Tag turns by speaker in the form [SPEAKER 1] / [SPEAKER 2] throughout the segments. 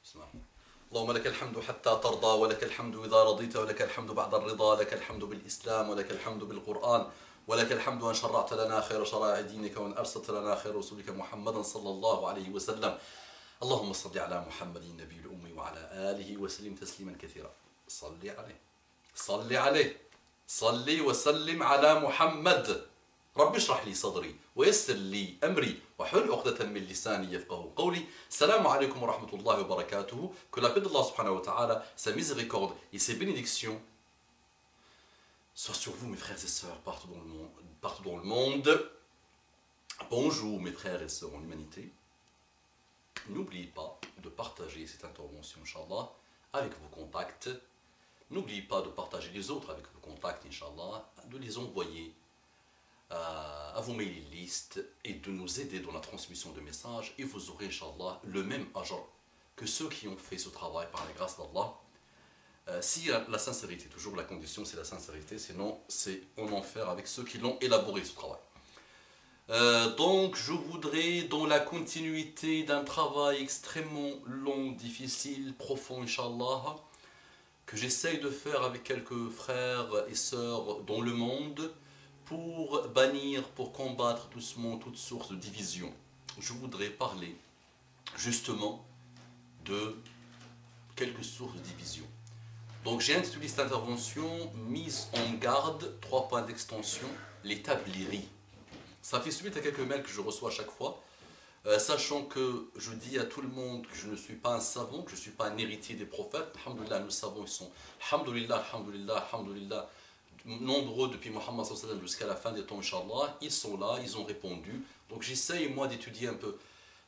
[SPEAKER 1] بسم الله. اللهم لك الحمد حتى ترضى ولك الحمد إذا رضيت ولك الحمد بعد الرضا لك الحمد بالإسلام ولك الحمد بالقرآن ولك الحمد أن شرعت لنا خير شرائع دينك وأن أرسلت لنا خير رسولك محمدا صلى الله عليه وسلم. اللهم صل على محمد النبي الأمي وعلى آله وسلم تسليما كثيرا. صل عليه صل عليه صل وسلم على محمد. رب اشرح لي صدري ويسر لي أمري وحل عقدة من لساني يفقه قولي. Salam alaikum wa rahmatullahi wa barakatuh. Que la paix d'Allah subhanahu wa ta'ala, sa miséricorde et ses bénédictions soient sur vous mes frères et sœurs partout dans le monde. Bonjour mes frères et sœurs en humanité. N'oubliez pas de partager cette intervention, Inch'Allah, avec vos contacts. N'oubliez pas de partager les autres avec vos contacts, Inch'Allah, de les envoyer à vos mailing lists et de nous aider dans la transmission de messages, et vous aurez, Inch'Allah, le même ajr que ceux qui ont fait ce travail par la grâce d'Allah. Si la sincérité, toujours la condition c'est la sincérité, sinon c'est en enfer avec ceux qui l'ont élaboré ce travail. Donc je voudrais, dans la continuité d'un travail extrêmement long, difficile, profond, Inch'Allah, que j'essaye de faire avec quelques frères et sœurs dans le monde, pour bannir, pour combattre doucement toute source de division. Je voudrais parler justement de quelques sources de division. Donc j'ai intitulé cette intervention « Mise en garde, 3 points d'extension, les tabliries ». Ça fait suite à quelques mails que je reçois à chaque fois, sachant que je dis à tout le monde que je ne suis pas un savant, que je ne suis pas un héritier des prophètes. Alhamdulillah, nos savants, ils sont, alhamdulillah, alhamdulillah, alhamdulillah, nombreux depuis Muhammad jusqu'à la fin des temps, Inch'Allah. Ils sont là, ils ont répondu. Donc j'essaye moi d'étudier un peu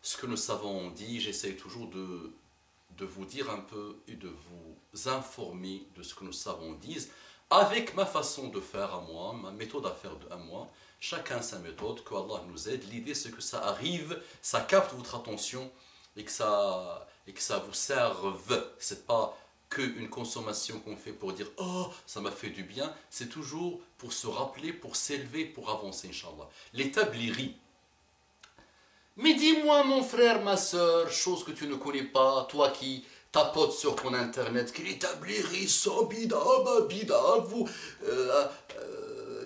[SPEAKER 1] ce que nos savants ont dit. J'essaye toujours de vous dire un peu et de vous informer de ce que nos savants disent, avec ma façon de faire à moi, ma méthode à faire à moi. Chacun sa méthode, que Allah nous aide. L'idée c'est que ça arrive, ça capte votre attention et que ça vous serve. C'est pas qu'une consommation qu'on fait pour dire « Oh, ça m'a fait du bien », c'est toujours pour se rappeler, pour s'élever, pour avancer, Inch'Allah. Les tabliries. Mais dis-moi, mon frère, ma soeur, chose que tu ne connais pas, toi qui tapotes sur ton internet, que les tabliries sont bida, vous...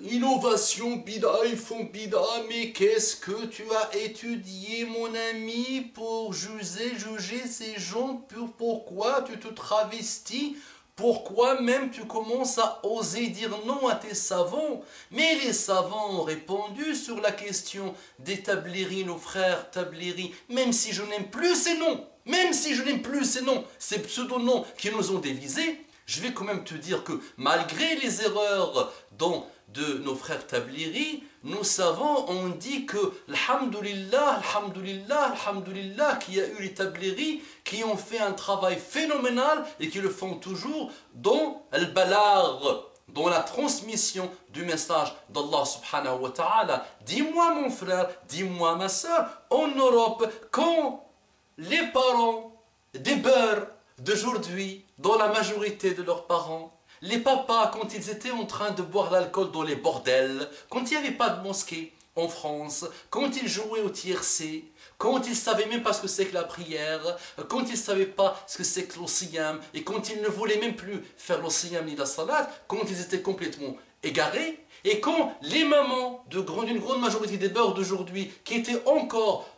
[SPEAKER 1] innovation bida, ils font bida, mais qu'est-ce que tu as étudié, mon ami, pour juger ces gens? Pourquoi tu te travestis? Pourquoi même tu commences à oser dire non à tes savants? Mais les savants ont répondu sur la question des tabliries, nos frères tabliries, même si je n'aime plus ces noms, même si je n'aime plus ces noms, ces pseudo-noms qui nous ont dévisés, je vais quand même te dire que malgré les erreurs de nos frères tabliris, nos savants ont dit que, alhamdulillah, alhamdulillah, alhamdulillah, qu'il y a eu les tabliris qui ont fait un travail phénoménal et qui le font toujours dans al-balar, dans la transmission du message d'Allah subhanahu wa ta'ala. Dis-moi mon frère, dis-moi ma soeur, en Europe, quand les parents des beurs d'aujourd'hui, dans la majorité de leurs parents, les papas, quand ils étaient en train de boire l'alcool dans les bordels, quand il n'y avait pas de mosquée en France, quand ils jouaient au tiercé, quand ils ne savaient même pas ce que c'est que la prière, quand ils ne savaient pas ce que c'est que l'osiyam, et quand ils ne voulaient même plus faire l'osiyam ni la salat, quand ils étaient complètement égarés, et quand les mamans d'une grande majorité des beurs d'aujourd'hui, qui étaient encore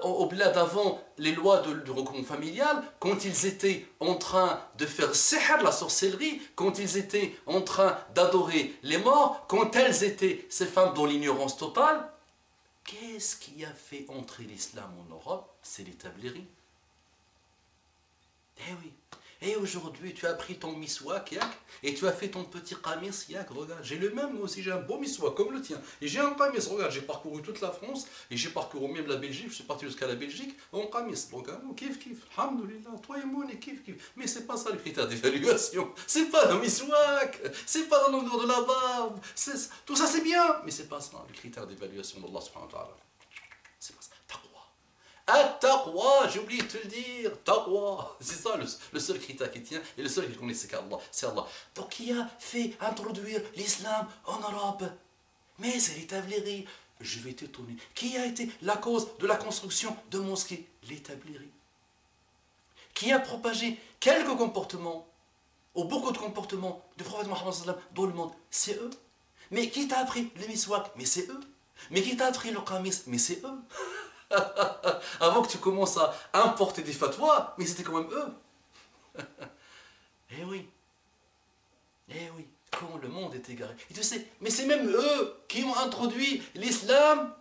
[SPEAKER 1] au-delà d'avant les lois du regroupement familial, quand ils étaient en train de faire sihr, la sorcellerie, quand ils étaient en train d'adorer les morts, quand elles étaient, ces femmes, dans l'ignorance totale, qu'est-ce qui a fait entrer l'islam en Europe? C'est les tabliries. Eh oui. Et aujourd'hui, tu as pris ton miswak, yak, et tu as fait ton petit qamis, yak, regarde, j'ai le même, moi aussi, j'ai un beau miswak comme le tien. Et j'ai un qamis, regarde, j'ai parcouru toute la France, et j'ai parcouru même la Belgique, je suis parti jusqu'à la Belgique, en qamis, regarde, kif, kif, alhamdoulilah, toi et moi, on est kif, kif. Mais c'est pas ça le critère d'évaluation, c'est pas le miswak, c'est pas la longueur de la barbe, tout ça c'est bien, mais c'est pas ça le critère d'évaluation d'Allah subhanahu wa ta'ala. C'est pas ça. At-taqwa, j'ai oublié de te le dire, taqwa, c'est ça le seul critère qui tient, et le seul qui connaît c'est qu'Allah, c'est Allah. Donc qui a fait introduire l'islam en Europe? Mais c'est les tabliries. Je vais t'étonner. Qui a été la cause de la construction de mosquées? Les tabliries. qui a propagé quelques comportements, ou beaucoup de comportements du prophète Mohammed sallallahu alayhi wa sallam dans le monde, c'est eux. Mais qui t'a appris le miswak? Mais c'est eux. Mais qui t'a appris le qamis? Mais c'est eux. Avant que tu commences à importer des fatwas, mais c'était quand même eux. Eh oui. Eh oui. Comment le monde est égaré. Et tu sais, mais c'est même eux qui ont introduit l'islam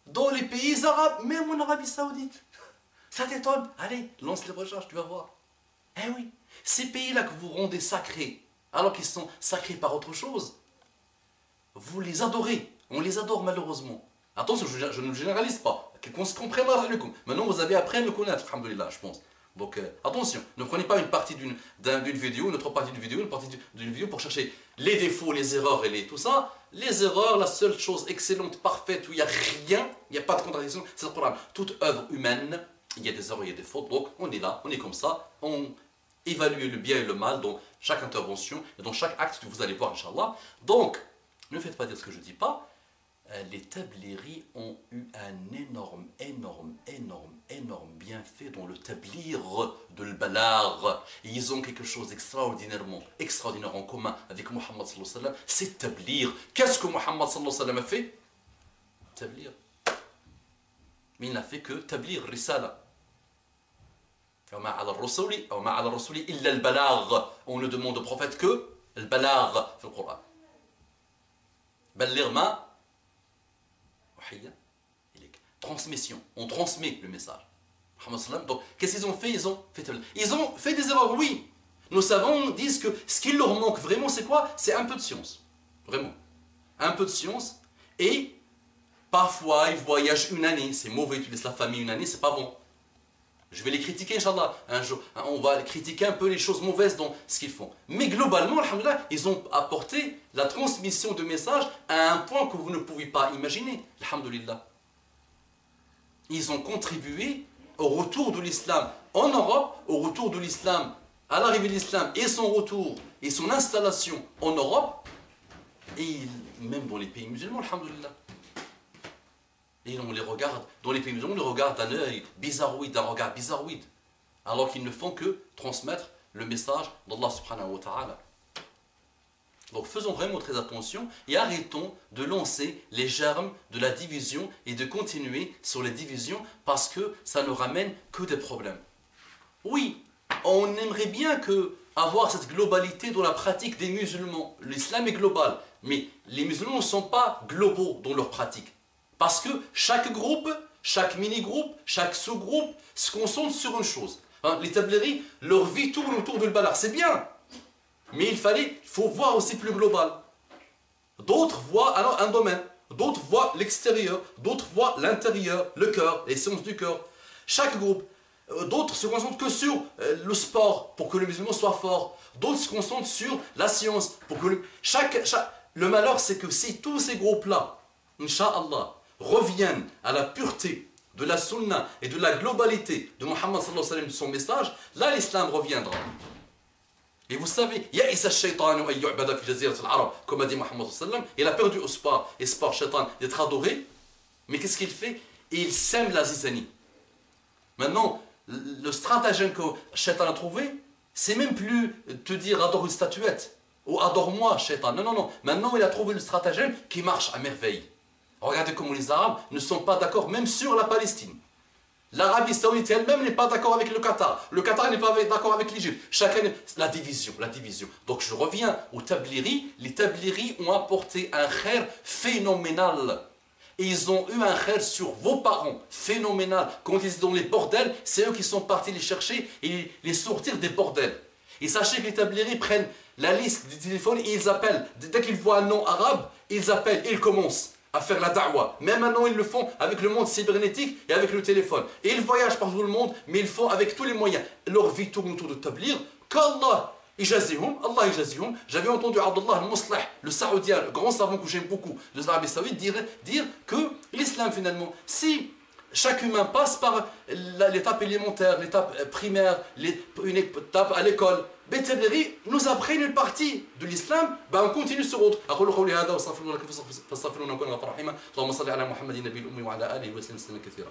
[SPEAKER 1] dans les pays arabes, même en Arabie Saoudite. Ça t'étonne? Allez, lance les recherches, tu vas voir. Eh oui. Ces pays-là que vous rendez sacrés, alors qu'ils sont sacrés par autre chose, vous les adorez. On les adore malheureusement. Attention, je ne généralise pas. Qu'on se comprenne. Maintenant, vous avez appris à me connaître, alhamdoulilah, je pense. Donc, attention, ne prenez pas une partie d'une vidéo, une autre partie d'une vidéo, une partie d'une vidéo pour chercher les défauts, les erreurs et tout ça. Les erreurs, la seule chose excellente, parfaite, où il n'y a rien, il n'y a pas de contradiction, c'est le Coran. Toute œuvre humaine, il y a des erreurs, il y a des fautes. Donc, on est là, on est comme ça, on évalue le bien et le mal dans chaque intervention et dans chaque acte que vous allez voir, Inch'Allah. Donc, ne faites pas dire ce que je ne dis pas. Les tabliris ont eu un énorme bienfait dans le tablir de l'balar. Ils ont quelque chose d'extraordinaire en commun avec Muhammad sallallahu alayhi wa sallam, c'est tablir. Qu'est-ce que Muhammad sallallahu alayhi wa sallam a fait? Tablir. Mais il n'a fait que tablir, risala. On ne demande au prophète que le balar dans le Coran. Ballir ma transmission, on transmet le message. Donc, qu'est-ce qu'ils ont fait? Ils ont fait des erreurs, oui. Nos savants disent que ce qui leur manque vraiment, c'est quoi? C'est un peu de science. Vraiment. Un peu de science. Et parfois, ils voyagent une année. C'est mauvais, tu laisses la famille une année, c'est pas bon. Je vais les critiquer, Inch'Allah. Un jour, on va critiquer un peu les choses mauvaises dans ce qu'ils font. Mais globalement, alhamdoulilah, ils ont apporté la transmission de messages à un point que vous ne pouvez pas imaginer. Alhamdoulilah. Ils ont contribué au retour de l'islam en Europe, au retour de l'islam, à l'arrivée de l'islam et son retour et son installation en Europe, et même dans les pays musulmans, alhamdoulilah. Et on les regarde, dans les pays musulmans, on les regarde d'un œil bizarroïde, d'un regard bizarroïde, alors qu'ils ne font que transmettre le message d'Allah subhanahu wa ta'ala. Donc faisons vraiment très attention et arrêtons de lancer les germes de la division et de continuer sur les divisions parce que ça ne ramène que des problèmes. Oui, on aimerait bien avoir cette globalité dans la pratique des musulmans. L'islam est global, mais les musulmans ne sont pas globaux dans leur pratique. Parce que chaque groupe, chaque mini-groupe, chaque sous-groupe se concentre sur une chose. Les tabliris, leur vie tourne autour de l'balar, c'est bien. Mais il faut voir aussi plus global. D'autres voient alors un domaine, d'autres voient l'extérieur, d'autres voient l'intérieur, le cœur, les sciences du cœur. Chaque groupe, d'autres se concentrent que sur le sport pour que le musulman soit fort. D'autres se concentrent sur la science pour que le malheur, c'est que si tous ces groupes-là, Inch'Allah, reviennent à la pureté de la sunna et de la globalité de Muhammad sallallahu alayhi wa sallam, de son message, là l'islam reviendra. Et vous savez, comme a dit Muhammad sallallahu alayhi wa sallam, il a perdu espoir shaitan d'être adoré, mais qu'est-ce qu'il fait? Il sème la zizanie. Maintenant, le stratagème que shaitan a trouvé, c'est même plus te dire adore une statuette, ou adore-moi shaitan. Non, non, non. Maintenant, il a trouvé le stratagème qui marche à merveille. Regardez comment les Arabes ne sont pas d'accord même sur la Palestine. L'Arabie Saoudite elle-même n'est pas d'accord avec le Qatar. Le Qatar n'est pas d'accord avec l'Égypte. Chacun, la division. Donc je reviens aux tabliris. Les tabliris ont apporté un khair phénoménal. Et ils ont eu un khair sur vos parents, phénoménal. Quand ils étaient dans les bordels, c'est eux qui sont partis les chercher et les sortir des bordels. Et sachez que les tabliris prennent la liste des téléphones et ils appellent. Dès qu'ils voient un nom arabe, ils appellent et ils commencent à faire la da'wah. Même maintenant, ils le font avec le monde cybernétique et avec le téléphone. Et ils voyagent par tout le monde, mais ils le font avec tous les moyens. Leur vie tourne autour de tablir. Qu'Allah ijazihum, Allah ijazihum. J'avais entendu Abdullah al-Muslih, le Saoudien, le grand savant que j'aime beaucoup, de l'Arabie Saoudite, dire que l'islam finalement, si chaque humain passe par l'étape élémentaire, l'étape primaire, une étape à l'école, Tablighi nous apprennent une partie de l'islam, on continue sur autre. أقول قولي هذا وأستغفر الله لكم فاستغفروه إنه كان غفورا رحيما. اللهم صل على محمد النبي الأمي وعلى آله وسلم تسليما كثيرا.